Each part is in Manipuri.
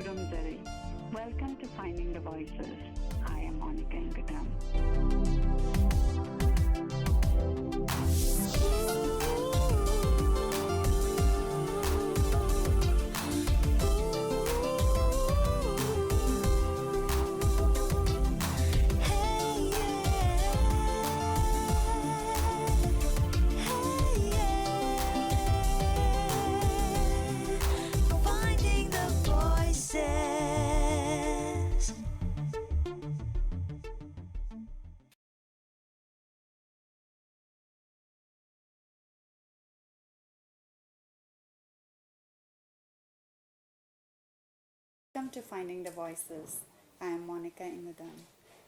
Kurumzari. Welcome to Finding the Voices. I am Monica Ingudam. Welcome to Finding the Voices. I am Monica Ingudam.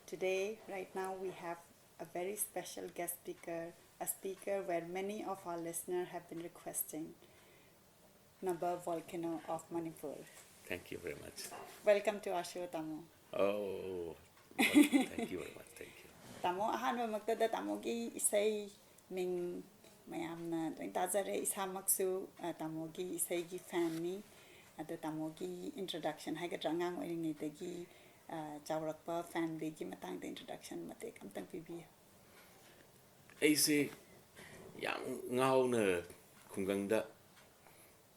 Today, right now, we have a very special guest speaker, a speaker where many of our listeners have been requesting, Naba Volcano of Manipur. Thank you very much. Welcome to our show, Tamo. Oh, thank you very much. Thank you. Tamo, ahanwa magtada tamogi isay ming mayamna doing tazare isamaksu tamogi isay gi fan ni. Ada tamogi introduction haigadra ngang oiringidagi chawrakpa fan begi matangda introduction matek amtang pibiya. Aise yang ngauna kungangda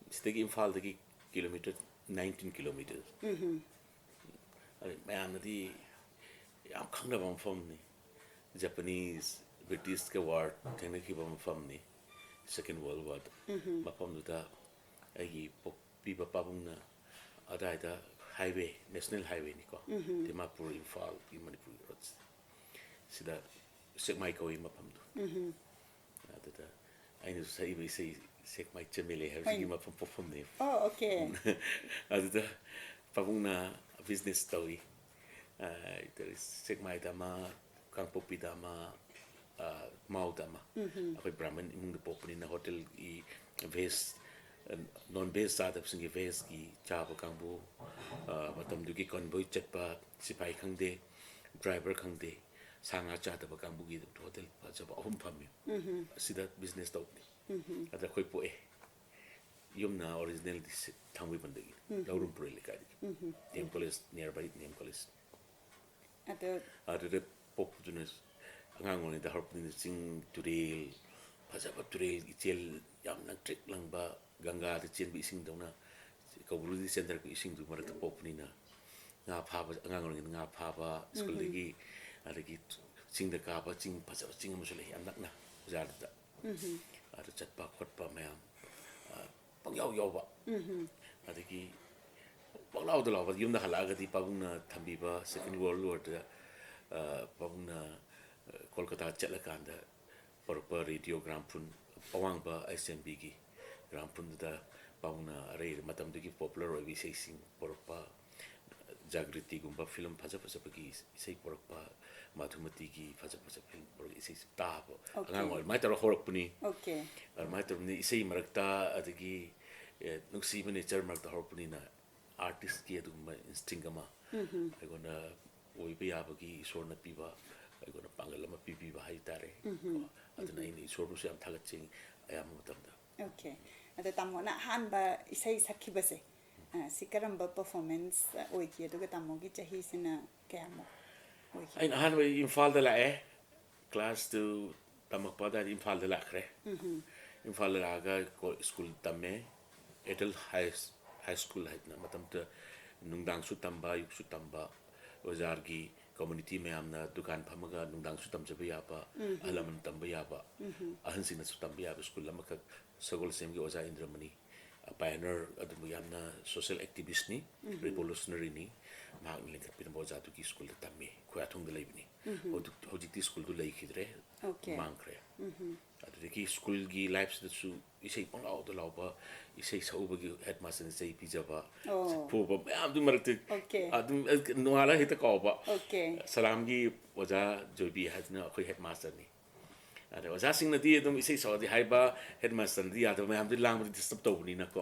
stegi Imphal dagi kilometer 19 kilometers. Man di yang khangda bam fam ni Japanese British ka war thena ki bam fam ni Second World War mapam da ai Pipa Pabungna Adaida Highway, National Highway Niko, Dimapur, Imphal, Manipuri roads. Sida Sekmai ko mapamdu. I know say we say Sekmai Chamele has given up from there. Oh, okay. Adada Pabungna business story. There is Sekmai Dama, Kangpopi Dama, Mau Dama. A Brahmin in the Popin in the hotel vest. Non-base startups in the face, Chapa Kambu, Matam Duki convoy chatpa, Sipai Kangde, driver Kangde, Sanga Chata Bakambugi, hotel, Pachapa, home family. See that business out at the Koipoe. Yumna original this Tamwi Bandagi, Laurum Purelika, name college nearby name college. At the Poputunus, Hangon in the Harpin sing to rail, Pachapa to rail, Itil, Yamna Trick Langba. Ganga the chen bi sing dona Kabulu center bi sing du marak popni na nga phaba angang nga phaba school gi adagi sing da ka ba sing pasa sing musule anak na jar da ada chat pa khot pa mayam pang yaw ba adagi pang law da law ba yum da hala ga di pabung na thambi ba Second World War da pabung na Kolkata chala kan da por radio grampun pawang ba SMB gi Rampunda Pauna Ray Matam Duki popular or we say sing Porpa Jagriti Gumba film Pazapasapaki, say Porpa Matumatiki Pazapasapin, or it says Tabo. And matter of Horpuni. Okay. Or matter of say Marakta Adagi Nuxi Miniature Marta Horpunina artist Kiaduma in Stingama. I gonna Oibi Abagi, Sorna Piva, I gonna Pangalama Pipi Haitare. At the name is Sorbusiam Talaching, I am Mutamda. Okay. Ada tamo na han ba isay sakhi base. Sikaram ba performance oiki aduga tamo gi chahi sina kaya mo. Ay han ba Imphal da la class to tamak pa da Imphal da la kre. Imphal da ga school tamme Etel high school hat na matam ta nungdang su tamba yuk su tamba bazar gi community में हमने दुकान फमगा नुंदांग सुतम जब यापा अलमन तंब यापा अहंसिन सुतम यापा स्कूल लमक सगोल सेम के ओजा Indramani pioneer adum yamna social activist ni revolutionary ni mak ni lengkap pin boza tu ki school ta me khoyathung de leibni hoji ti school du lei khidre mangkre adu ki school gi lives da su isei pang out da law ba isei sauba gi headmaster sei pijaba po ba am du marakte adu no ala hita ko ba salam gi oja jobi hadna khoi headmaster ni ada oja sing na di dum isei so di haiba headmaster di adu me am di lang di stop to ni na ko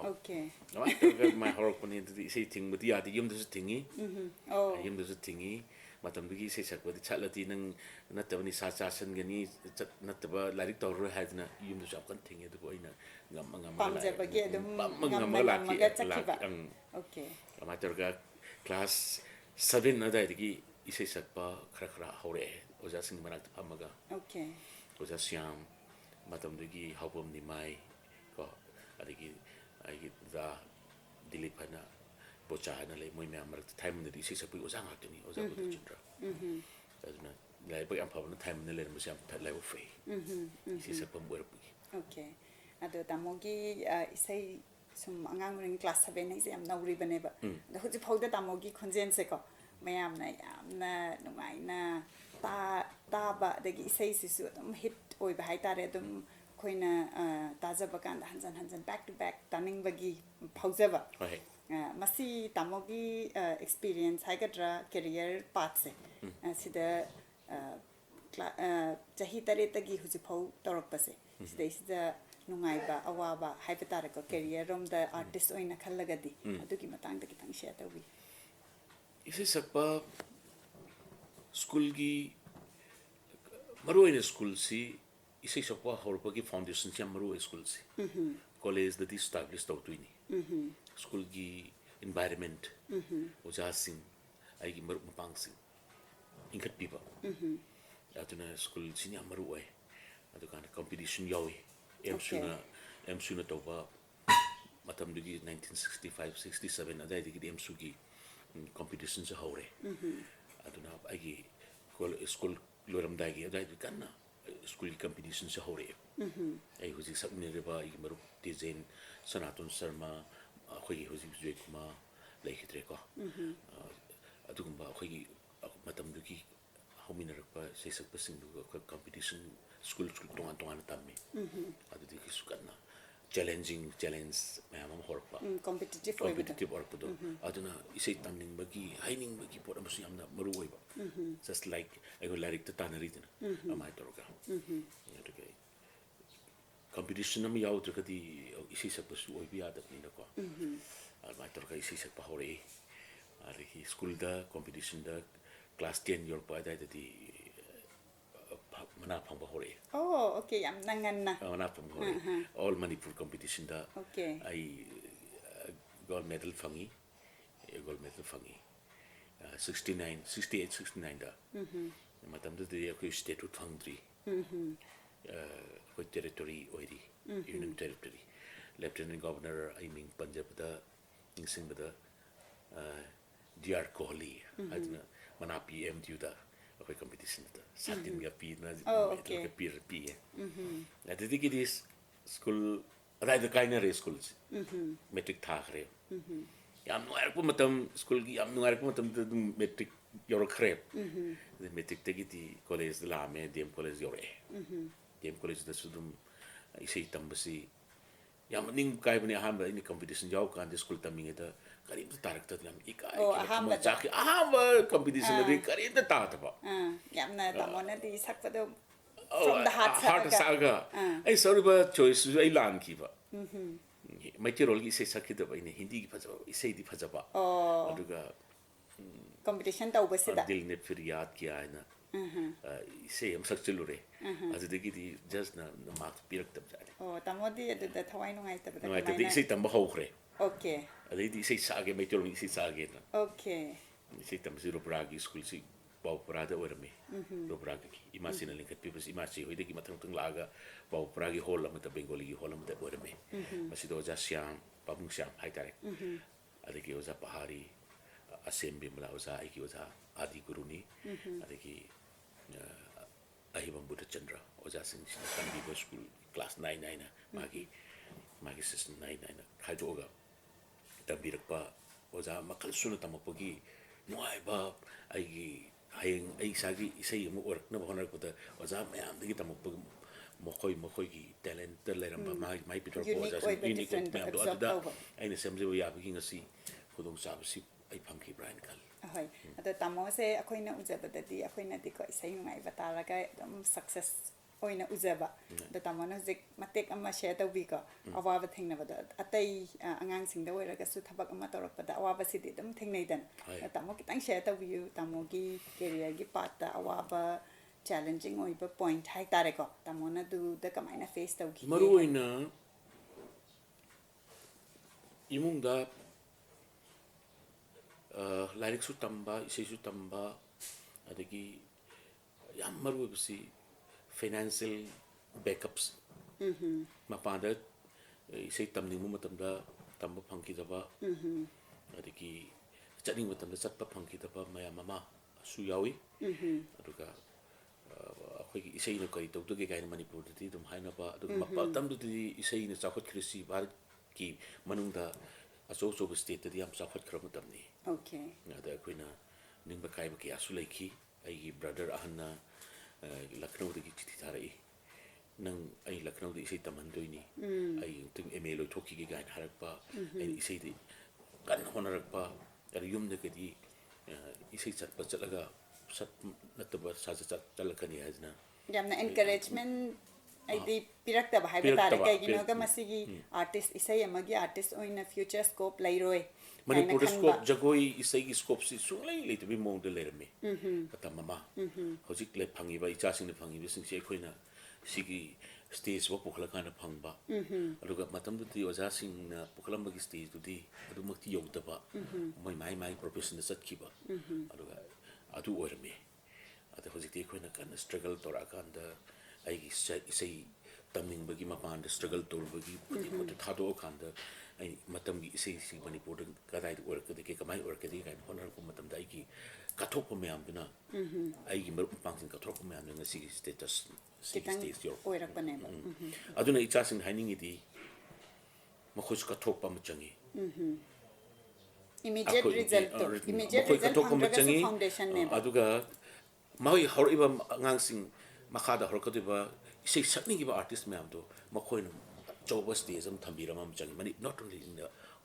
no I got my horror poni di isei ting di adu yum du tingi yum du tingi matamdagi isai sakpadi chatlati nang natabani sa chasanggani nataba larik tawro haidna yumdu sapkan thinge du aina ngam pamjabagi adum ngam laki ang okay amatorga class 7 adaidagi isai sakpa khara hore oja sing manak pamaga okay oja syam matamdagi hawpam ni mai ko adigi ai da dilipana bochana le moi member time na isi sapi oza ngatuni oza buta chindra aduna lai ba ampa na time na le mo siam ta lai fe isi sapam borpu okay ado tamogi isai sum angang ring class 7 ni exam nauri bane ba da huji phauda tamogi khonjen se ko mayam na nungai na ta ba dagi isai sisu dum hit oi ba hai tare dum koina taja bakan hanjan back to back turning bagi phauja ba masi tamogi experience haigadra career path se sida chahi tare tagi huji phau torok pa se sida nungai ba awa ba haipatara ko career rom da artist oina khallagadi adugi matang da kitang share tawi isi sakpa school gi maruine school si isi sakpa horpa gi foundation si maruine school si college da established tawtuini school gi environment oja sing ai gi maru mapang sing ingat pipa atuna school sini amaru ai adu kan competition yawi emsuna toba matam dugi 1965 67 adai digi emsugi competition sa hore aduna ai gi school loram dagi adai kan school competition sa hore ai huji sabne reba ai maru design sanatun sarma khoi huji joi kuma laikhitre ko adugumba khoi matam dugi hominarakpa sesak pasing du competition school tongan tammi adu di sukanna challenge mayam horpa competitive orpa do aduna isai tamning bagi haining bagi pot amsu yamna maru oiba just like I go larik ta tanari dina amai toroga competition am yaw trikati isai sakpasu oibi adapni na ko amai toroga isai sakpa hore ari school da competition da class 10 year pa da di mana phang ba hore oh okay am nangan na mana phang hore all Manipur competition da okay ai gold medal fangi 68 da matam da dia ko state to thangri ko territory oiri union territory lieutenant governor I mean Punjab da sing da DR Kohli adna mana PM diuda ako'y competition ito. Sa atin nga na peer. At ito is school, at ito kaya na rin schools. Metric thakre. Yam nungar po matam school, metric yorok metric tagiti college de lame, DM college yore. DM college da sudum isay tambasi. Yam ning kaya po ni ahamba ini competition yaw ka di school taming ito. Karim ta tarak ta lam ikai ahamba competition na di karim ta ta ba yam na tamona di sakpa do from the heart saga ai sorry ba choice ai lan ki ba mai ti rol gi se sakki da ba ine hindi gi phaja isai di phaja ba aduga competition ta ubase da dil ne firyat ki aina isai am sak chilure adu de gi di just na mark pirak tab ja tamodi adu da thawai no ngai tab da no ai ta isai tam ba hokre okay adai di isai sage Meiteilon isai sage na okay isai tam zero bragi school si bau prada orame ro bragi imasi na linkat people imasi hoide ki matang tung laga bau pragi hol amata bengali ki hol amata orame masi do ja syam pabung syam hai tare adai ki oza pahari assembly mala oza ai ki oza adi guruni adai ki ahibam buddha chandra oza sing kan bi school class 9 na magi system 9 na khajo ga tabirak pa oza makal sunu tamapagi nuai ba ai hayang ai sagi isai mo work na honar ko ta oza mayam digi tamapag mokoy gi talent leram ba mai pitor ko oza unique na do ada ai na semje ya bigi ngasi khudong sabsi ai phamki brain kal ahoi ado tamo se akoina ujabadadi akoina di ko isai ngai batala ga dam success oina ujaba da tamona zik matek ama share tawbi ko awaba thengnaba da atai angang sing da oiraga su thabak ama torak pada awaba sidi dum thengnei dan tamo kitang share tawbi tamo gi career gi path da awaba challenging oiba point hai tare ko tamona du da kamaina face tawgi maru oina imungda lairik su tamba isei su tamba adagi yam maru bisi financial backups mapanda isei tamning mu matamda tamba phangki daba adagi chatning matamda chatpa phangki daba mayam ama su yawi aduga akhoi isei na kai tawtu ge gain manipur ti dum haina ba aduga mapa tamdu ti isei na chakhot krisi bar ki manungda aso so state ti am chakhot khram tamni okay ada koina ningba kai ba ki asu laiki ai brother ahanna Lucknow de chithi tharai nang ai Lucknow de isei tamandoini ai ting email lo thoki gi gain harakpa ai isei de kan honarakpa ar yum de kedi isei chatpa chalaga sat nataba sa chalakani hajna yamna encouragement ai di pirakta ba haiba tare kai gino ga masigi artist isei amagi artist oina future scope lairoi Manipur scope jagoi isei gi scope si sunglai le to bi mong de lerme ata mama hojik le phangi ba icha sing ne phangi bi sing se khoina sigi stage wa pokhala kana phangba aduga matam du ti oja sing na pokhalam gi stage du di adu mak ti yog da ba mai profession da sat ki ba aduga adu orme ata hojik ti khoina kana struggle tora kan da ai gi isei tamning bagi mapan da struggle tor bagi ko ta thado kan da ai matam gi isei si manipur da kadai work da ke kamai work da kai honor ko matam da ai gi kathok ko meam bina ai gi mer pangsin kathok ko meam nga si status si stage yo oirak paneba aduna icha sing haining idi makhos kathok pa machangi immediate result handraga foundation neba aduga mai horiba ngang sing makhada horkadiba isei sakni gi ba artist meam do makhoin Choba stage am thambirama machangi mani not only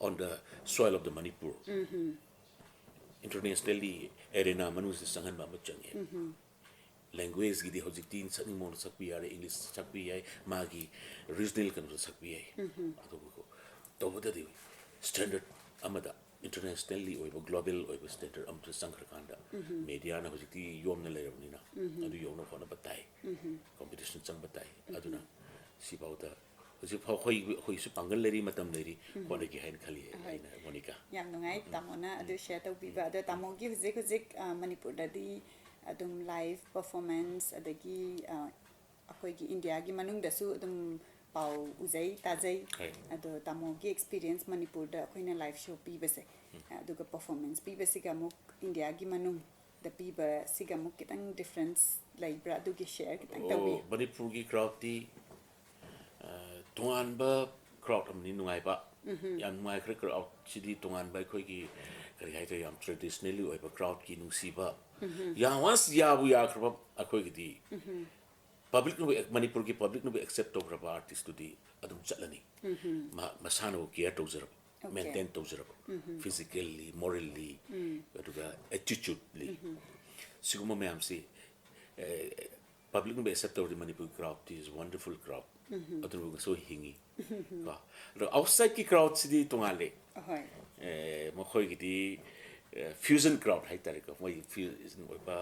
on the soil of the Manipur internationally arena manu se sangan ba machangi language gi di hojiktin sani mon sakpi are english sakpi ai magi regional kan sakpi ai adu ko to boda di standard amada internationally or global or standard am sankhar kanda media na hojikti yom na lerabni na adu yom na khona batai competition chang batai aduna sibauda hojik hoi su pangal leri matam leri kone ki hain khali aina monica yam nungai tamona adu share to biba adu tamogi hojik manipur da di adum live performance adagi akoi gi india gi manung da su adum pau uzai tajai adu tamogi experience manipur da koina live show pi bese adu ga performance pi bese ga muk india gi manung da pi ba siga muk kitang difference like bra adu gi share kitang tawi manipur gi crowd ti tungan ba crowd amni nungai ba yam nungai khre crowd chidi tungan ba khoi gi kari hai to yam traditionally oi ba crowd ki nungsi ba ya was ya bu ya khra akhoi gi di public no manipur ki public no accept to graba artist to di adum chalani masano care to zero maintain to zero physically morally aduga attitudely siguma me am si public no accept to the manipur crowd is wonderful crowd adu so hingi ka outside ki crowd sidi tungale mo khoi gi di fusion crowd hai tare ko moi fusion ba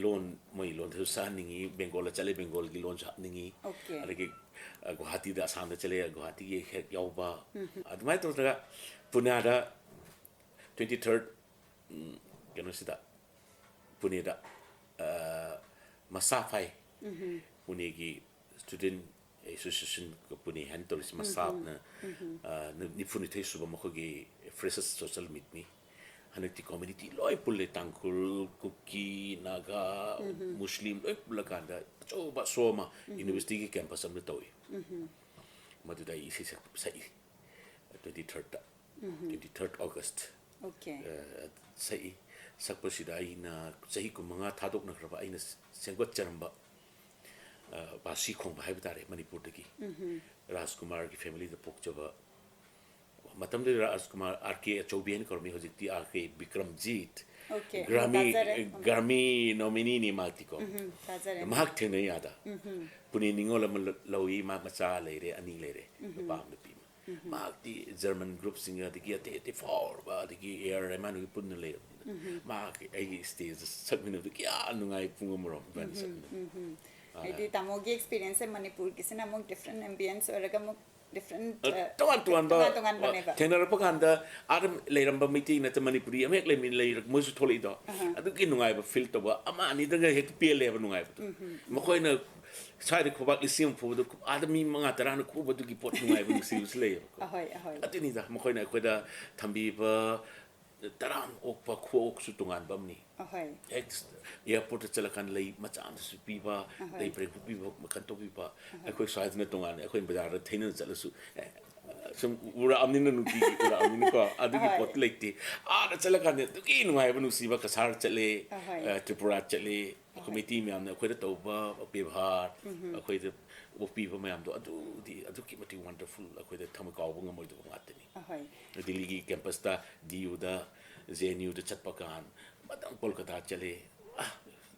loan moi loan thu sa ningi bengal chale bengal gi loan sa ningi alagi guwahati da assam da chale guwahati ye hek yaw ba admai to da pune da 23rd keno sida pune da masafai pune gi student association ko pune handle masaf na ni pune thai suba mo gi freshers social meet me hanati community loi pulle tangkul kuki naga muslim loi pulakanda choba soma university ki campus am toy maduda isi sai 23rd August okay sai sakpasida ina sahi kumanga thadok na kraba ina sengot charamba basi khong bhai bitare manipur dagi rajkumar ki family the pokchaba matam de Rajkumar RK Chaubian kormi hojikti RK Bikramjit Okay. Grammy nominee ni matiko Tazare. mahak thene yada puni ningol lawi ma macha leire ani leire pam de pim mahak ti German group singer de ki te for ba de ki air manu pun le mahak ai stage sakminu de ki nungai pungomro ban sakminu Edi tamogi experience Manipur kisina mong different ambience or mong different tuan ba baneba. tenara pakanda adam leiram ba meeting na Manipuri amek le min leir musu tholi do adu ki nungai ba feel to ba ama ani da hek pele ba nungai ba makoi na sai ko ba lisim fu do adam mi manga tarana ko ba du ki pot nungai ba si usle Ahoy. atini da makoi na ko da thambi ba taran ok pa ko ok su tungan bam ni Ahoy. airport chalakan lei macam su pi ba lei pre pi ba makan to pi ba akoi sai na tungan akoi bazar ra thein chalasu sum ura amni na nuki ura amni ko adu ki pot lekti da chalakan de ki nungai ba nu si ba kasar chale tripura chale committee me amna akoi da to ba pe bhar akoi da wo pi ba me am do adu ki mati wonderful akoi da tham ka ba ngomoi do ngatni Ahoy. Delhi ki campus ta DU da ZNU da chatpa kan madang Kolkata chale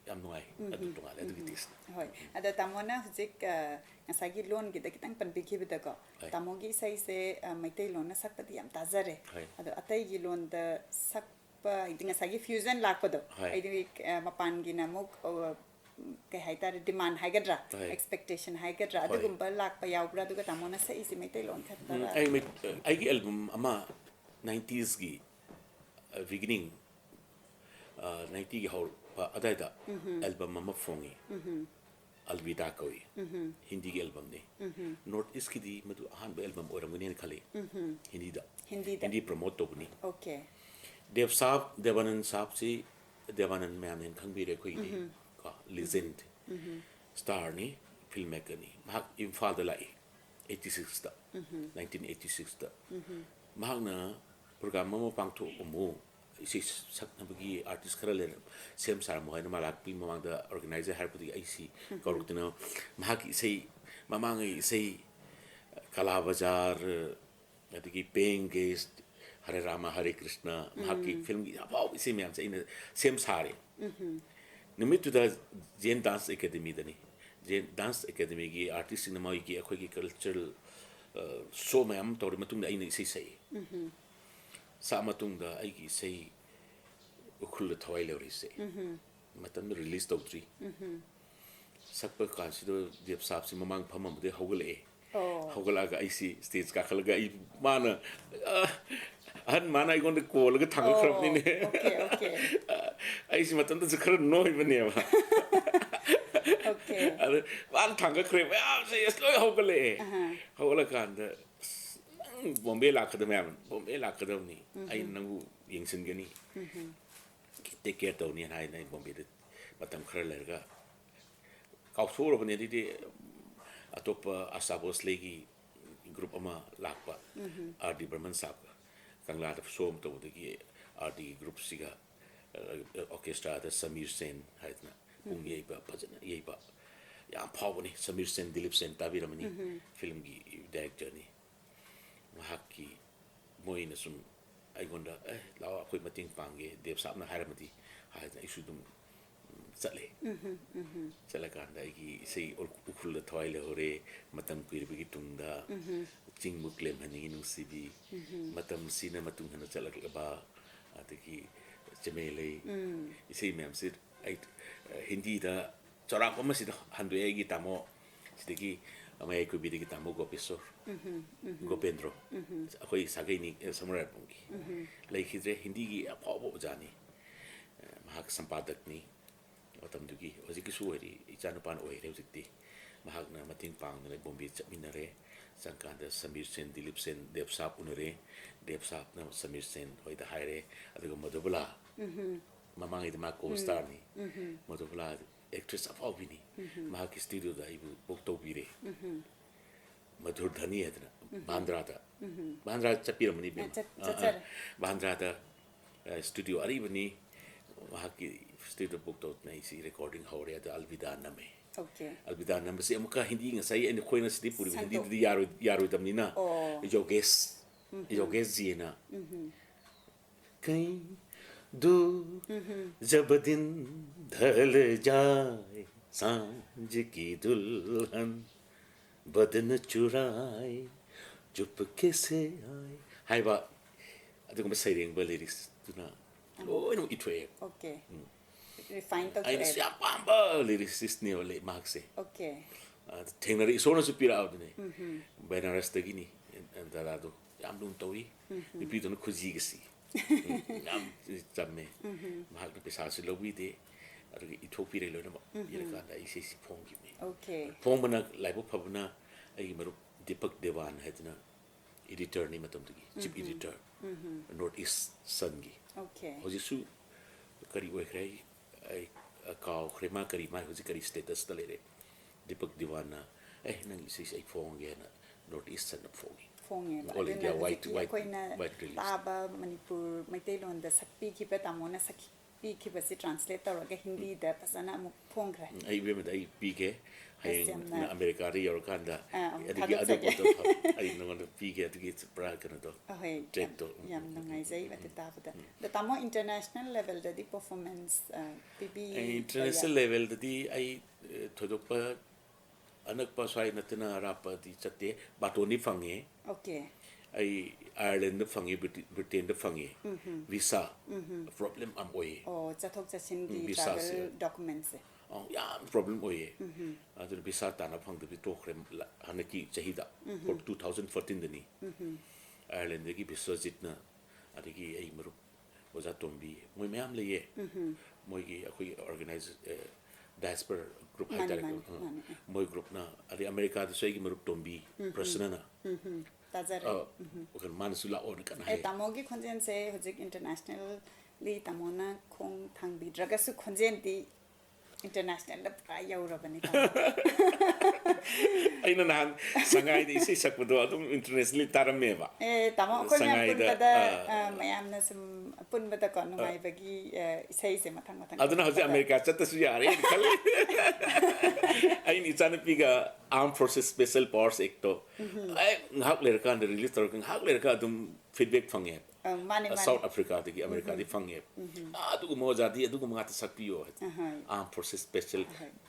yam nuai adu tunga adu kitis Ahoy. Ada tamona hujik ngasagi loan kita kitang panpiki bida ko. Tamogi sai se Meiteilon na sakpati yam tazare. Ada atai gi loan da sakpa idinga sagi fusion lakpado. Idi mapan gi namuk kay haitare demand haigadra expectation haigadra adu gumba lakpa yaubra adu tamona sai isi Meiteilon khattara. ai gi album ama 90s gi beginning 90 gi hol adaida album ama fongi alvida koi hindi gi album ne north east ki di madu ahan ba album oramuni khale hindi promote to ni Okay. Devanand Saab si Devanand man in khangbi re koi ni ka legend star ni filmmaker ni mahak Imphal da lai 86 da 1986 da mahak na program mo pangtho mo isi sak na bagi artist khara le sem sar mo na malak pi mamang da organizer har pudi IC koruktina mahak isei mamang isei kala bazar adigi paying guest Hare Rama Hare Krishna mahak ki film gi abau isei me am sai sem sare nimitu da Jain Dance Academy da ni Jain Dance Academy gi artist cinema gi akhoi gi cultural show me am tor matung da ina isei sai sa matung da ai gi sei ukhul thawai le ri se matam release to tri sakpa kan si do dep sap si mamang phamam de hogale hogala ga ai si stage ka khala ga ai mana an mana I gon ko la ga thang khrap ni ne Okay. ai si matam da zakhar no hi bane ba Okay. ar wan thang ka khrep se slow hogala kan da Bombay la kadam yaman Bombay la kadam ni ai nangu yingsin gani take care to ni hai nai Bombay de matam khar lerga kau soro bane di atop asabos legi group ama lakpa RD Burman sap kangla da som to de ki RD group siga orchestra da Samir Sen hai na ungi ba bajana ye ba ya pawani Samir Sen Dilip Sen tabiramani film gi director ni mahaki moi na sum ai gonda lawa khoi mating pange dep sap na haramati ha na isu dum chale chala kan dai gi sei ukul da thoi le hore matam kuir bi tungda ching muklem hani nu sibi matam sina matung hana chala ba atiki chemele isei mem sit ai hindi da chora ko masida handu ai gi tamo sidegi amai ko bi gi tamo go pesor Gopendro akhoi sagai ni Shamurailatpam ki lai khidre hindi gi aphaw jani mahak sampadak ni otam du gi oji ki su heri ichanu pan oi re jikti mahak na mating pang na Bombay chapminare sangkan da Samir Sen Dilip Sen Depsap unare Depsap na Samir Sen hoi da haire adugo Madhubala mamang ida ma co star ni Madhubala actress aphaw bini mahak studio da ibu book to bire Madhur Dhani है ना बांद्रा चपीर मनी भी बांद्रा दा स्टूडियो अरी बनी वहाँ की स्टूडियो बुक तो उतना इसी रिकॉर्डिंग हो रहा था अलविदा नमे अलविदा नमे से अमुका हिंदी इंग सही एंड कोई ना सिटी पूरी हिंदी दी यारो तमनी ना जो गेस yoge zina कहीं दो जब दिन ढल जाए सांझ की दुल्हन बदन चुराए चुपके से आए हाइबा अदुगुम सैरेंग लिरिक्स तुना लोइनो इथोए Okay. Refine to ai sia pamba lyricist ne ole markse Okay. thengna ri sona su pira adune benaras tagini darado yam dum towi nipi don khuji gasi yam chamme mahal pe sa su lobi de adugi ithopi re lo na yela ka da isi si phong gi me Okay. phong bana laibo phabna ai maru Deepak Devan hedna editor ni matam tagi chief editor North East Sun gi Okay. hoji su kari we krai ai kaw krema kari mai hoji kari status ta lere Deepak Devan na nang isi ai phong ge na North East Sun phong Phone All India white release. Naba Manipur Meiteilon the sakpi ki pe tamona sakpi ki basi translate tawra Hindi da pasana mu phone kra ai be ai pike ai na America ri yor kanda thadu adigi adu to ai no pike adigi pra kana to ahoy Trek to. yam nangai zai wat ta bada the tamo international level da the performance pb international level di ai thodopa anak pa swai natna rapa di chatte batoni fange okay ai Ireland fange Britain fange visa problem am oye oh chathok chachin gi Visa travel se. documents ya problem oye adu visa ta na phang de to khrem hanaki chahida for 2014 dani Ireland gi visa jitna adigi ai maru oja tombi moi mayam leye moi gi akoi organize diaspora group Mani, haidar mani. moi group na ari America da sai gi maru tombi prasna na tazare okan manasula on kan e hai tamogi khonjen se hojik international li tamona khong thangbi draga su khonjen di international la pra yaurabani ta aina nan sangai de isi sakdo adum internationally tarameva e tamo khoi ma Sangai pun da, bada mayam na sum pun bada kon ngai bagi isai se mathang mathang aduna hoje America chatta su yare khal aini chana piga armed forces special force ekto ai ngak ler kan release tor kan hak ler ka adum feedback phange mani South Africa de America de phange adu mo jadi adu mo ngata sakpiyo armed forces special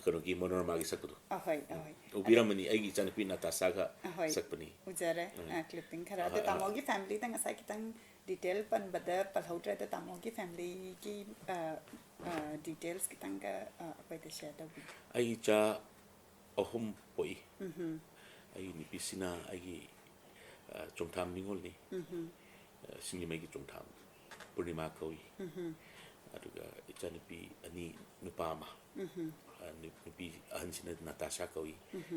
kono gi monorma gi sakdo ahoy ahoy ubiramani ai gi chana pi Natasha ga ahoy sakpani ujare clipping khara de tamogi family tang asai kitang detail pan bada palhautra de tamogi family ki details kitang ka apai de share tabi ai cha ahum poi ai ni pisina ai chongtham ningol ni singi mai gi chongtham purnima koi aduga ichani pi ani nupama ni pi anjina Natasha koi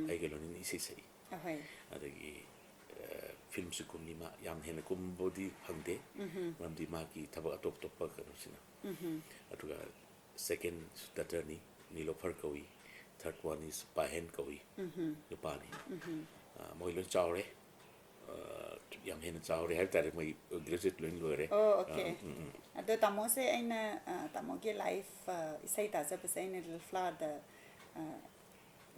ai geloni ni sei ahoy adagi film su kumni ma yam hena kum body hangde mamdi ma ki thaba top top pa kanu sina aduga second starter ni Nilofar koi third one is Pahen koi Nupani moilon chawre yam hena chawre har tare mai graduate loin lore oh okay ado tamo se aina tamo ge life isai ta za pasai ne fla da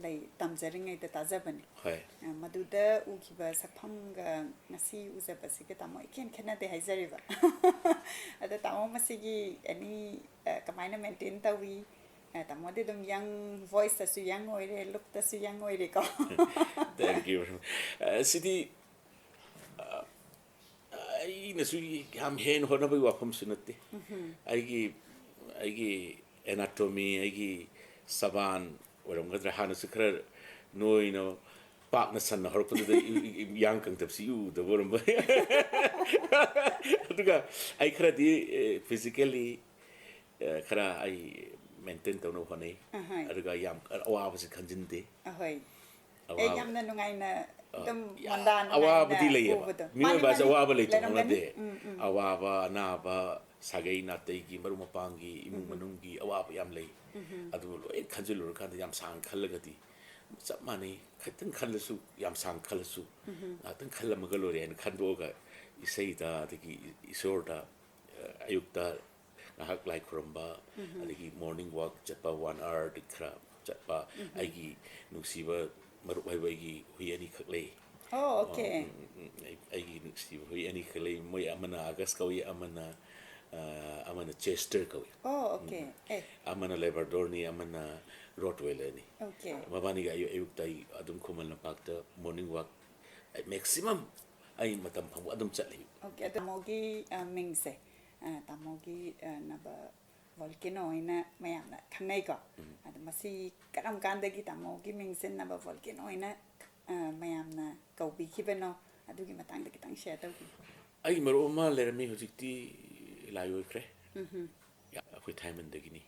lai tamjaring ai ta za bani hai maduda u ki ba sapham ga ngasi u za ba se ke tamo iken khena de haizari ba ado tamo masigi ani kamaina maintain ta wi tamo de dum young voice ta su young oire look ta su young oire ko thank you city ai na su ham hen hona ba wapam sunate ai gi anatomy ai gi saban oram gadra hana su khara noi no pak na san har ko da yang kang tap si u da boram ba aduga ai khara di physically khara ai maintain ta no hone aduga yam awa ba se khanjin de ahoy e yam na nungai na dum mandan awa ba di lay mi ba sa awa ba lay to na de awa ba na ba sagai na tai gi maru mapangi imung manungi awa ba yam lay adu lo e khanjil lo kan yam sang khalaga di chap mani khatang khalasu yam sang khalasu atang khalam ga lo ren khanbo ga isai da gi isor da ayuk da ngahak lai kromba adigi morning walk chatpa 1 hour dikra chatpa aigi nusiba maru bai bai gi hui ani khaklei Oh, okay. ꯑꯩꯒꯤ ꯅꯨꯡꯁꯤꯕ ꯍꯨꯏ ꯑꯅꯤ ꯈꯛ ꯂꯩ ꯃꯣꯏ ꯑꯃꯅ ꯑꯥꯒꯁ ꯀꯧꯏ ꯑꯃꯅ ꯆꯦꯁꯇꯔ ꯀꯧꯏ Oh, okay. ꯑꯃꯅ ꯂꯦꯕꯔꯗꯣꯔꯅꯤ ꯑꯃꯅ ꯔꯣꯠꯋꯦꯂꯔꯅꯤ Okay. ꯃꯕꯥꯅꯤꯒ ꯑꯌꯨꯛꯇ ꯑꯩ ꯑꯗꯨꯝ ꯈꯨꯃꯟ ꯂꯝꯄꯥꯛꯇ ꯃꯣꯔꯅꯤꯡ ꯋꯥꯛ ꯃꯦꯛꯁꯤꯃꯝ ꯑꯩ ꯃꯇꯝ ꯐꯪꯕ ꯑꯗꯨꯝ ꯆꯠꯂꯤ Okay. Tamogi mingse. Tamogi Naba Volcano ina mayamna khanai ko. Masi karam kandagi tamogi mingse Naba Volcano ina mayamna kaubi khibeno adugi matangda kitang share tawbi. ꯑꯩ ꯃꯔꯨꯞ ꯑꯃ ꯂꯩꯔꯝꯃꯤ ꯍꯧꯖꯤꯛꯇꯤ ꯂꯥꯏ ꯑꯣꯏꯈ꯭ꯔꯦ ꯑꯩꯈꯣꯏ ꯊꯥꯏꯃꯟꯗꯒꯤꯅꯤ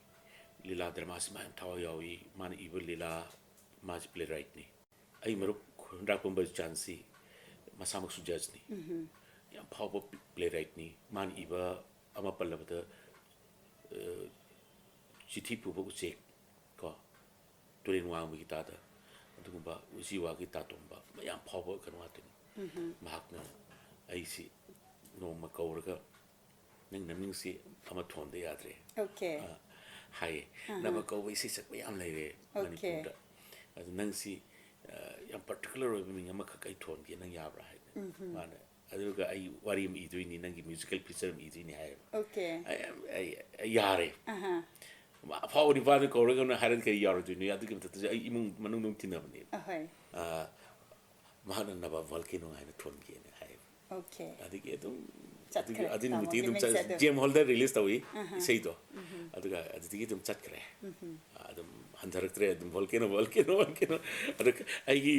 ꯂꯤꯂꯥ ꯗ꯭ꯔꯃꯥꯁꯤ ꯃꯥ ꯌꯥꯝ ꯊꯋꯥꯏ ꯌꯥꯎꯏ ꯃꯥꯅ ꯏꯕ ꯂꯤꯂꯥ ꯃꯥꯁꯤ ꯄ꯭ꯂꯦ ꯔꯥꯏꯠꯅꯤ ꯑꯩ ꯃꯔꯨꯞ ꯈꯨꯟꯗ꯭ꯔꯥꯛꯄꯝꯕ ꯖꯥꯟꯁꯤ ꯃꯁꯥꯃꯛꯁꯨ ꯖꯖꯅꯤ ꯌꯥꯝ ꯐꯥꯎꯕ ꯄ꯭ꯂꯦ ꯔꯥꯏꯠꯅꯤ ꯃꯥꯅ ꯏꯕ ꯑꯃ ꯄꯜꯂꯕꯗ ꯆꯤꯊꯤ ꯄꯨꯕ ꯎꯆꯦꯛ ꯀꯣ ꯇꯨꯔꯦꯟ ꯋꯥꯡꯕꯒꯤ ꯇꯥꯗ ꯑꯗꯨꯒꯨꯝꯕ ꯎꯆꯤꯋꯥꯒꯤ ꯇꯥꯇꯣꯝꯕ ꯃꯌꯥꯝ ꯐꯥꯎꯕ ꯀꯩꯅꯣ ꯉꯥꯛꯇꯅꯤ ꯃꯍꯥꯛꯅ ꯑꯩꯁꯤ ꯅꯣꯡꯃ ꯀꯧꯔꯒ ꯅꯪ ꯅꯃꯤꯡꯁꯤ ꯑꯃ ꯊꯣꯟꯗ ꯌꯥꯗ꯭ꯔꯦ Okay. ꯍꯥꯏꯌꯦ ꯅꯕ ꯀꯧꯕ ꯏꯁꯩ ꯁꯛꯄ ꯌꯥꯝ ꯂꯩꯔꯦ ꯃꯅꯤꯄꯨꯔꯗ ꯑꯗꯨ ꯅꯪꯁꯤ ꯌꯥꯝ ꯄꯥꯔꯇꯤꯀꯨꯂꯔ ꯑꯣꯏꯕ ꯃꯤꯡ ꯑꯃꯈꯛ ꯑꯩ ꯊꯣꯟꯒꯦ ꯅꯪ ꯌꯥꯕ꯭ꯔꯥ ꯍꯥꯏꯅ ꯃꯥꯅ ꯑꯗꯨꯒ ꯑꯩ ꯋꯥꯔꯤ ꯑꯃ ꯏꯗꯣꯏꯅꯤ ꯅꯪꯒꯤ ꯃ꯭ꯌꯨꯖꯤꯀꯦꯜ ꯄꯤꯛꯆꯔ ꯑꯃ ꯏꯗꯣꯏꯅꯤ ꯍꯥꯏꯌꯦꯕ Okay. ꯑꯩ ꯌꯥꯔꯦ ꯑꯐꯥꯎꯕ ꯅꯤꯄꯥꯗꯨ ꯀꯧꯔꯒꯅ ꯍꯥꯏꯔꯗꯤ ꯀꯔꯤ ꯌꯥꯎꯔꯣꯏꯗꯣꯏꯅꯣ ꯑꯗꯨꯒꯤ ꯃꯊꯛꯇꯁꯨ ꯑꯩ ꯏꯃꯨꯡ ꯃꯅꯨꯡ ꯑꯗꯨꯝ ꯇꯤꯟꯅꯕꯅꯦ Ahoy. ꯃꯍꯥꯛꯅ ꯅꯕ ꯚꯣꯜꯀꯦꯅꯣ ꯍꯥꯏꯅ ꯊꯣꯟꯒꯦꯅ ꯍꯥꯏꯌꯦꯕ Okay. ꯑꯗꯒꯤ ꯑꯗꯨꯝ Chakre. ꯑꯗꯨꯒꯤ ꯅꯨꯃꯤꯠꯇꯒꯤ Tamogi ꯑꯗꯨꯝ mingse adu. ꯖꯦꯝ ꯍꯣꯜꯗ ꯔꯤꯂꯤꯁ ꯇꯧꯏ ꯏꯁꯩꯗꯣ ꯑꯗꯨꯒ ꯑꯗꯨꯗꯒꯤ ꯑꯗꯨꯝ ꯆꯠꯈ꯭ꯔꯦ ꯑꯗꯨꯝ ꯍꯟꯊꯔꯛꯇ꯭ꯔꯦ ꯑꯗꯨꯝ ꯚꯣꯜꯀꯦꯅꯣ ꯑꯗꯨ ꯑꯩꯒꯤ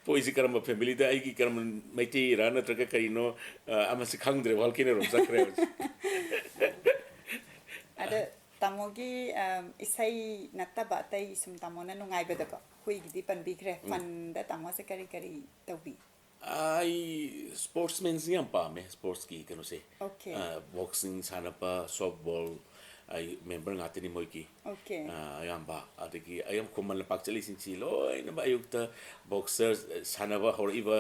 ꯄꯣꯏꯁꯤ ꯀꯔꯝꯕ ꯐꯦꯃꯤꯂꯤꯗ ꯑꯩꯒꯤ ꯀꯔꯝꯕ ꯃꯩꯇꯩꯔꯥ ꯅꯠꯇ꯭ꯔꯒ ꯀꯔꯤꯅꯣ ꯑꯃꯁꯤ ꯈꯪꯗ꯭ꯔꯦ ꯚꯣꯜꯀꯦꯅꯣꯔꯣꯝ ꯆꯠꯈ꯭ꯔꯦ Ada tamogi isai nattaba atai sum tamona nungaibadako huigidi panbikre fanda tamose kari kari tawbi. ꯑꯩ ꯁ꯭ꯄꯣꯔꯠꯁꯃꯦꯟꯁꯤ ꯌꯥꯝ ꯄꯥꯝꯃꯦ ꯁ꯭ꯄꯣꯔꯠꯁꯀꯤ ꯀꯩꯅꯣꯁꯦ Okay. ꯕꯣꯛꯁꯤꯡ ꯁꯥꯟꯅꯕ ꯁꯣꯐꯠꯕꯣꯜ ꯑꯩ ꯃꯦꯝꯕꯔ ꯉꯥꯛꯇꯅꯤ ꯃꯣꯏꯒꯤ Okay. ꯑꯌꯥꯝꯕ ꯑꯗꯒꯤ ꯑꯌꯥꯝ ꯈꯨꯃꯟ ꯂꯝꯄꯥꯛ ꯆꯠꯂꯤꯁꯤꯡꯁꯤ ꯂꯣꯏꯅꯃꯛ ꯑꯌꯨꯛꯇ ꯕꯣꯛꯁꯔ ꯁꯥꯟꯅꯕ ꯍꯧꯔꯛꯏꯕ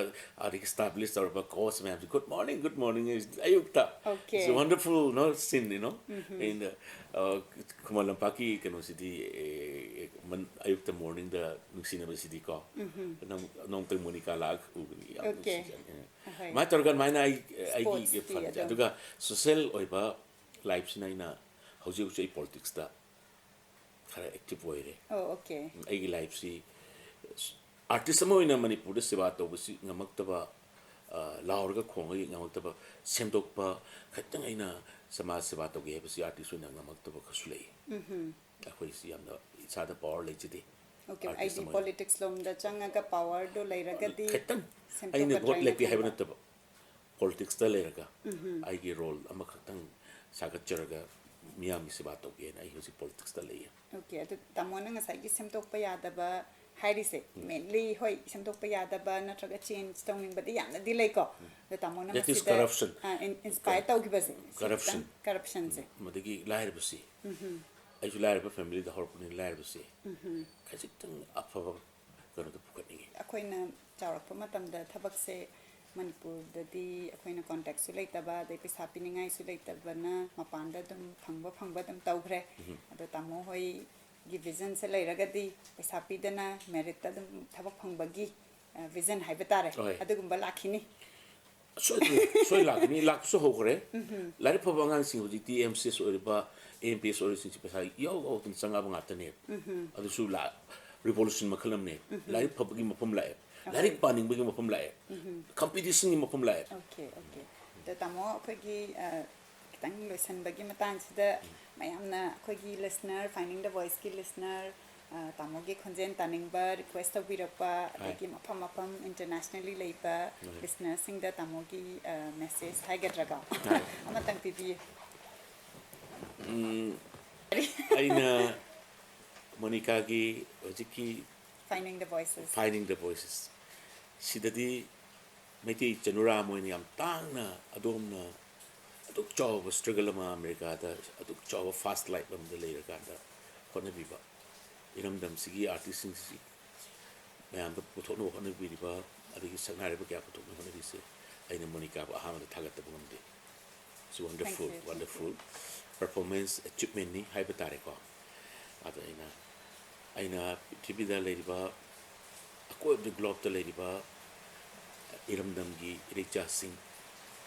ꯑꯗꯒꯤ ꯁ꯭ꯇꯥꯕ꯭ꯂꯤꯁ ꯇꯧꯔꯕ ꯀꯣꯆ ꯃꯌꯥꯝꯁꯤ good morning ꯑꯌꯨꯛꯇ Okay. it's a wonderful no scene you know in the ꯈꯨꯃꯟ ꯂꯝꯄꯥꯛꯀꯤ ꯀꯩꯅꯣꯁꯤꯗꯤ ꯑꯌꯨꯛꯇ ꯃꯣꯔꯅꯤꯡꯗ ꯅꯨꯡꯁꯤꯅꯕꯁꯤꯗꯤ ꯀꯣ ꯅꯣꯡꯇꯪ ꯃꯣꯅꯤꯀꯥ ꯂꯥꯛꯑꯒ ꯎꯒꯅꯤ ꯌꯥꯝ Okay. ꯅꯨꯡꯁꯤꯖꯅꯤ Ahoy. ꯑꯗꯨꯃꯥꯏꯅ ꯇꯧꯔꯒ ꯑꯗꯨꯃꯥꯏꯅ ꯑꯩꯒꯤ Sports ꯇꯤ ꯐꯟꯁꯦ ꯑꯗꯨꯝ. ꯑꯗꯨꯒ ꯁꯣꯁꯤꯌꯦꯜ ꯑꯣꯏꯕ ꯂꯥꯏꯐꯁꯤꯅ ꯑꯩꯅ ꯍꯧꯖꯤꯛ ꯍꯧꯖꯤꯛ ꯑꯩ ꯄꯣꯂꯤꯇꯤꯛꯁꯇ ꯈꯔ ꯑꯦꯛꯇꯤꯚ ꯑꯣꯏꯔꯦ Oh, okay. ꯑꯩꯒꯤ ꯂꯥꯏꯐꯁꯤ ꯑꯥꯔꯇꯤꯁ ꯑꯃ ꯑꯣꯏꯅ ꯃꯅꯤꯄꯨꯔꯗ ꯁꯦꯕꯥ ꯇꯧꯕꯁꯤ ꯉꯝꯃꯛꯇꯕ ꯂꯥꯎꯔꯒ ꯈꯣꯡꯉꯒ ꯉꯝꯃꯛꯇꯕ ꯁꯦꯝꯗꯣꯛꯄ ꯈꯤꯇꯪ ꯑꯩꯅ ꯁꯃꯥꯖ ꯁꯦꯕꯥ ꯇꯧꯒꯦ ꯍꯥꯏꯕꯁꯤ ꯑꯥꯔꯇꯤꯁ ꯑꯣꯏꯅ ꯉꯝꯃꯛꯇꯕ ꯈꯔꯁꯨ ꯂꯩ ꯑꯩꯈꯣꯏꯁꯤ ꯌꯥꯝꯅ ꯏꯁꯥꯗ ꯄꯋꯥꯔ ꯂꯩꯖꯗꯦ Okay. ꯑꯥꯔꯇꯤꯁ ID ꯑꯃ ꯑꯣꯏꯅ politics lomda changaga power do lairagadi खितंग semtoka ꯑꯩꯅ ꯚꯣꯠ try na ꯂꯦꯞꯄꯤ ꯍꯥꯏꯕ khamba. ꯅꯠꯇꯕ ꯄꯣꯂꯤꯇꯤꯛꯁꯇ ꯂꯩꯔꯒ ꯑꯩꯒꯤ ꯔꯣꯜ ꯑꯃꯈꯛꯇꯪ ꯁꯥꯒꯠꯆꯔꯒ ꯃꯤꯌꯥꯝꯒꯤ ꯁꯦꯕꯥ ꯇꯧꯒꯦꯅ ꯑꯩ ꯍꯧꯖꯤꯛ ꯄꯣꯂꯤꯇꯤꯛꯁꯇ ꯂꯩꯌꯦ Okay. Adu tamona ngasai semtokpa yadaba hairise mainly hoi semtokpa yadaba natraga change tawningbadi yamna di lei ko. The tamona That is masida corruption. inspire tawgibase. Corruption. Corruption se. ꯃꯗꯒꯤ ꯂꯥꯏꯔꯕꯁꯤ ꯑꯩꯁꯨ ꯂꯥꯏꯔꯕ ꯐꯦꯃꯤꯂꯤꯗ ꯍꯧꯔꯛꯄꯅꯤꯅ ꯂꯥꯏꯔꯕꯁꯤ ꯈꯖꯤꯛꯇꯪ ꯑꯐꯕ ꯀꯩꯅꯣꯗ ꯄꯨꯈꯠꯅꯤꯡꯉꯤ ꯑꯩꯈꯣꯏꯅ ꯆꯥꯎꯔꯛꯄ ꯃꯇꯝꯗ ꯊꯕꯛꯁꯦ ꯃꯅꯤꯄꯨꯔꯗꯗꯤ ꯑꯩꯈꯣꯏꯅ ꯀꯣꯟꯇꯦꯛꯁꯨ ꯂꯩꯇꯕ ꯑꯗꯩ ꯄꯩꯁꯥ ꯄꯤꯅꯤꯡꯉꯥꯏꯁꯨ ꯂꯩꯇꯕꯅ ꯃꯄꯥꯟꯗ ꯑꯗꯨꯝ ꯐꯪꯕ ꯑꯗꯨꯝ ꯇꯧꯈ꯭ꯔꯦ ꯑꯗꯣ ꯇꯥꯃꯣ ꯍꯣꯏꯒꯤ ꯚꯤꯖꯟꯁꯦ ꯂꯩꯔꯒꯗꯤ ꯄꯩꯁꯥ ꯄꯤꯗꯅ ꯃꯦꯔꯤꯠꯇ ꯑꯗꯨꯝ ꯊꯕꯛ ꯐꯪꯕꯒꯤ ꯚꯤꯖꯟ ꯍꯥꯏꯕ ꯇꯥꯔꯦ ꯑꯗꯨꯒꯨꯝꯕ ꯂꯥꯛꯈꯤꯅꯤ ꯁꯣꯏ ꯂꯥꯛꯀꯅꯤ ꯂꯥꯛꯄꯁꯨ ꯍꯧꯈ꯭ꯔꯦ ꯂꯥꯏꯔꯤꯛ ꯐꯕ ꯑꯉꯥꯡꯁꯤꯡ ꯍꯧꯖꯤꯛꯇꯤ ꯑꯦꯝ ꯁꯤ ꯑꯦꯁ ꯑꯣꯏꯔꯤꯕ ꯑꯦꯝ ꯄꯤ ꯑꯦꯁ ꯑꯣꯏꯔꯤꯕꯁꯤꯡꯁꯤ ꯄꯩꯁꯥ ꯏꯌꯥꯎ ꯌꯥꯎꯗꯅ ꯆꯪꯉꯛꯑꯕ ꯉꯥꯛꯇꯅꯦꯕ ꯑꯗꯨꯁꯨ ꯔꯤꯚꯣꯂꯨꯁꯟ ꯃꯈꯜ ꯑꯃꯅꯦ ꯂꯥꯏꯔꯤꯛ ꯐꯕꯒꯤ ꯃꯐꯝ ꯂꯥꯛꯑꯦ ꯂꯥꯏꯔꯤꯛ ꯄꯥꯅꯤꯡꯕꯒꯤ ꯃꯐꯝ ꯂꯥꯛꯑꯦ ꯀꯝꯄꯤꯇꯤꯁꯟꯒꯤ ꯃꯐꯝ ꯂꯥꯛꯑꯦ Okay. ꯑꯗꯣ ꯇꯥꯃꯣ ꯑꯩꯈꯣꯏꯒꯤ ꯈꯤꯇꯪ ꯂꯣꯏꯁꯟꯕꯒꯤ ꯃꯇꯥꯡꯁꯤꯗ ꯃꯌꯥꯝꯅ ꯑꯩꯈꯣꯏꯒꯤ ꯂꯤꯁꯅꯔ ꯐꯥꯏꯟꯗꯤꯡ ꯗ ꯚꯣꯏꯁꯀꯤ ꯂꯤꯁꯅꯔ ꯇꯥꯃꯣꯒꯤ ꯈꯣꯟꯖꯦꯜ ꯇꯥꯅꯤꯡꯕ ꯔꯤꯀ꯭ꯋꯦꯁ ꯇꯧꯕꯤꯔꯛꯄ ꯑꯗꯒꯤ ꯃꯐꯝ ꯏꯟꯇꯔꯅꯦꯁꯅꯦꯜꯂꯤ ꯂꯩꯕ ꯂꯤꯁꯅꯔꯁꯤꯡꯗ ꯇꯥꯃꯣꯒꯤ ꯃꯦꯁꯦꯖ ꯍꯥꯏꯒꯗ꯭ꯔꯥꯀꯣ ꯑꯃꯇꯪ ꯄꯤꯕꯤꯌꯨ ꯑꯩꯅ ꯃꯣꯅꯤꯀꯥꯒꯤ ꯍꯧꯖꯤꯛꯀꯤ Finding the Voices. Finding the Voices ꯁꯤꯗꯗꯤ ꯃꯩꯇꯩ ꯆꯅꯨꯔꯥ ꯑꯃ ꯑꯣꯏꯅ ꯌꯥꯝ ꯇꯥꯡꯅ ꯑꯗꯣꯝꯅ ꯑꯗꯨꯛ ꯆꯥꯎꯕ ꯁ꯭ꯇ꯭ꯔꯒꯜ ꯑꯃ ꯑꯃꯦꯔꯤꯀꯥꯗ ꯑꯗꯨꯛ ꯆꯥꯎꯕ ꯐꯥꯁꯠ ꯂꯥꯏꯐ ꯑꯃꯗ ꯂꯩꯔꯀꯥꯟꯗ ꯍꯣꯠꯅꯕꯤꯕ ꯏꯔꯝꯗꯝꯁꯤꯒꯤ ꯑꯥꯔꯇꯤꯁꯁꯤꯡꯁꯤ ꯃꯌꯥꯝꯗ ꯄꯨꯊꯣꯛꯅꯕ ꯍꯣꯠꯅꯕꯤꯔꯤꯕ ꯑꯗꯒꯤ ꯁꯛꯅꯥꯏꯔꯕ ꯀꯌꯥ ꯄꯨꯊꯣꯛꯅꯕ ꯍꯣꯠꯅꯔꯤꯁꯦ ꯑꯩꯅ ꯃꯣꯅꯤꯀꯥꯕꯨ ꯑꯍꯥꯟꯕꯗ ꯊꯥꯒꯠꯇꯕ ꯉꯝꯗꯦ ꯏꯠꯁ ꯋꯟꯗꯔꯐꯨꯜ ꯄꯔꯐꯣꯔꯃꯦꯟꯁ ꯑꯦꯆꯤꯞꯃꯦꯟꯅꯤ ꯍꯥꯏꯕ ꯇꯥꯔꯦꯀꯣ ꯑꯗ ꯑꯩꯅ ꯄ꯭ꯔꯤꯊꯤꯕꯤꯗ ꯂꯩꯔꯤꯕ ꯑꯀꯣꯏꯕꯗ ꯒ꯭ꯂꯣꯕꯇ ꯂꯩꯔꯤꯕ इरमदमगी इरेचा सिंह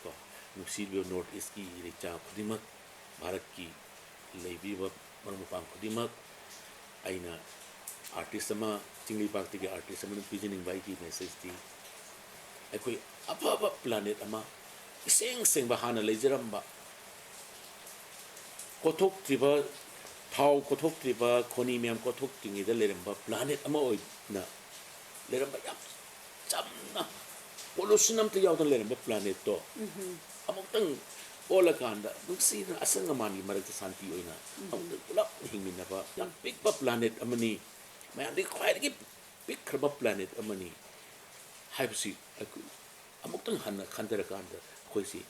को नुसीबो नॉर्थ ईस्ट की इरेचा खुदिमक भारत की लेबीबा मरमुपाम खुदिमक आइना आर्टिस्ट अमा चिंगली पार्टी के आर्टिस्ट अमा पिजनिंग बाई की मैसेज थी अखोई अफाबा प्लानेट अमा सेंग सेंग बहाना लेजरम्बा कोथोक त्रिबा थाव कोथोक त्रिबा खोनी मैम कोथोक तिंगीदा लेरम्बा प्लानेट अमा ओइना लेरम्बा याम चमना पोल्यूशन अमता यावदन लेरम्बा प्लानेट तो अमुक्तंग ओला कांदा नुसीना असंग मानी मरक शांति ओइना अमुक्तंग पुलप हिंगमिनबा याम पिकबा प्लानेट अमनी मैंने ख्वाइदगी पिकखरबा प्लानेट अमनी हाइबसी अमुक्तंग हन्ना खंदरकांदा खोइसी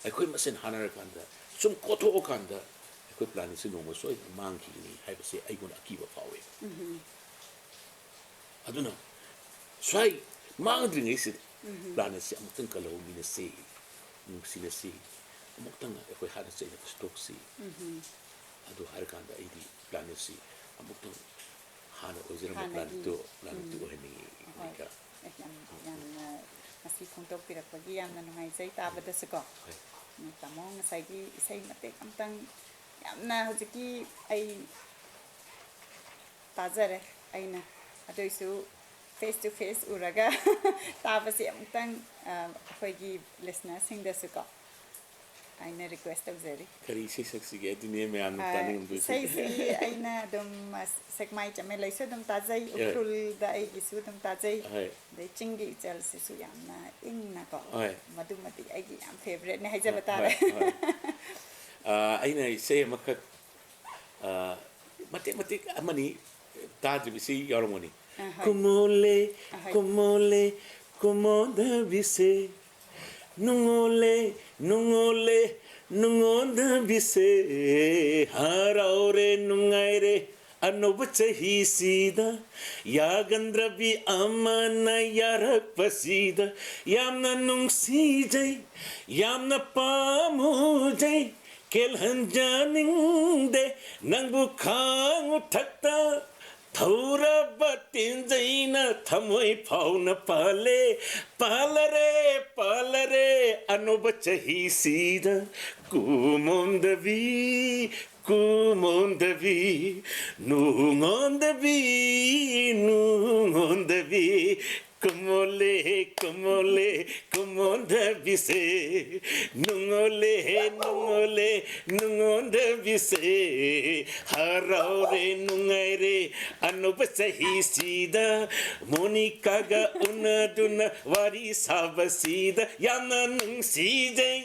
अखोइ मसेन हानरकांदा सुम कोथोकांदा अखोइ प्लानेट से नोंगो सोइ मांगखिनी हाइबसे अइगोन अकीबा फावे अदुना स्वाइ मांगद्रिङै से प्लानेट से अमुक्तंग कलो मिनसे नुसिनसी अमुक्तंग अखोइ हाना चैना स्टॉक सी अदु हारकांदा आइदी प्लानेट से अमुक्तंग हाना ओजरम प्लानेट तो ओहनी का Masih untuk tidak pergi yang menungai saya tak ada seko. Tamong saya ki saya mati amtang yang na hujiki ay tazer ay na atau isu face to face uraga tak pasti amtang pergi listener sing dah seko. Aina request of Zeri. Kari si saksi ke dunia में आने ताने उनको Saya si aina dom sekmai came lai so dom tazai ukrul da ai gisu dom tazai da chingi chal si su yam na ing na ko madu mati ai gi am favorite ne hai ja bata re aina say makak mati mati amani taj bisi yaromoni kumole kumole kumoda bise nungole nungole nungonda bise haraure nungaire anobchahi sida yagandra bi amana yarak pasida yamna nungsijai yamna pamujai kelhan janingde nangbu khangu thakta Thora batin jaina thamoi pauna pale palare anubachahi sida kumondavi nungondavi kumonda bise nungonda bise haraure nungaire anubachahi sida monika ga unaduna vari sabasida yamna nungsijai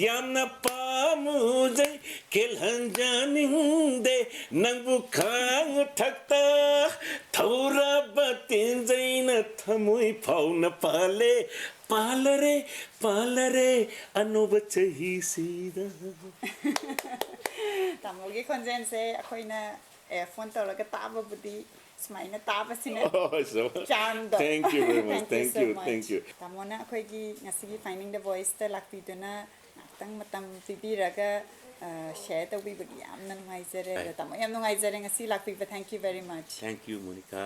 yamna pamujai kelhan janinde nangbu khang thakta thaura batin jaina thamoi pauna palare anubachahi sida Tamogi konjen se akhoi na phone to laga taba budi smai na taba sine so thank you very much thank you Tamona akhoi gi ngasi gi finding the voice ta lakpi duna tang matam pipi raga share to bi bagi am na ngai zare tamo yam ngai zare ngasi lakpi thank you very much thank you Monica